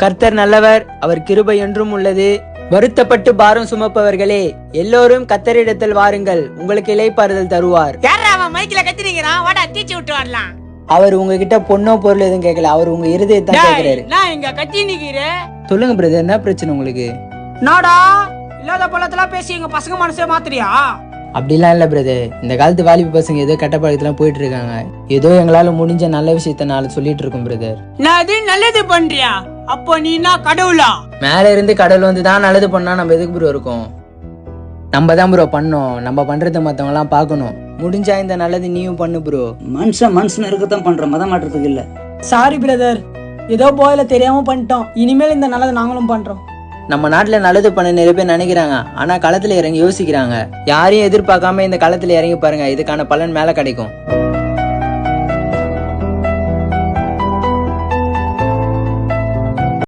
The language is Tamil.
கர்த்தர் நல்லவர், அவர் கிருபை என்றும் உள்ளது. வருத்தப்பட்டு பாரம் சுமப்பவர்களே, எல்லோரும் கர்த்தரிடத்தில் வாருங்கள், உங்களுக்கு இளைப்பாறுதல் தருவார். யாரா அவன் மைக்ல கத்தினீங்கறான்? வாடா தீச்சு விட்டு வரலாம். அவர் உங்ககிட்ட பொண்ணோ பொருள் எதுவும் கேட்கல, அவர் உங்க இருதயத்தை தான் கேக்குறாரு. நான் இங்க கத்தினீங்கற. சொல்லுங்க பிரதர், என்ன பிரச்சனை உங்களுக்கு? நாடா இல்லாத பழத்தெல்லாம் பேசி எங்க பசங்க மனசே மாத்திரியா? அப்படிலாம் இல்ல பிரதர், இந்த காலத்து வாலிப பசங்க ஏதோ கெட்ட பழக்கத்துல போயிட்டு இருக்காங்க. ஏதோ எங்களால முடிஞ்ச நல்ல விஷயத்த நாளை சொல்லிட்டு இருக்கோம் பிரதர். நான் அது நல்லது பண்றியா? அப்போ நீ நான் கடவுளா? மேல இருந்து கடவுள் வந்து தான் நல்லது பண்ணா நம்ம எதுக்கு ப்ரோ இருக்கோம்? நம்ம தான் ப்ரோ பண்ணோம், நம்ம பண்றதை மத்தவங்க எல்லாம் பாக்கணும். முடிஞ்சா இந்த நல்லது நீயும் பண்ணு ப்ரோ. மனுஷன் இருக்கத்தான் பண்ற, மதம் மாற்றத்துக்கு இல்ல. சாரி பிரதர், ஏதோ போயில தெரியாம பண்ணிட்டோம். இனிமேல் இந்த நல்லதை நாங்களும் பண்றோம். நம்ம நாட்டுல நல்லது பண்ண நிறைய பேர் நினைக்கிறாங்க, ஆனா களத்துல இறங்கி யோசிக்கிறாங்க. யாரையும் எதிர்பார்க்காம இந்த களத்துல இறங்கி பாருங்க, இதுக்கான பலன் மேல கிடைக்கும்.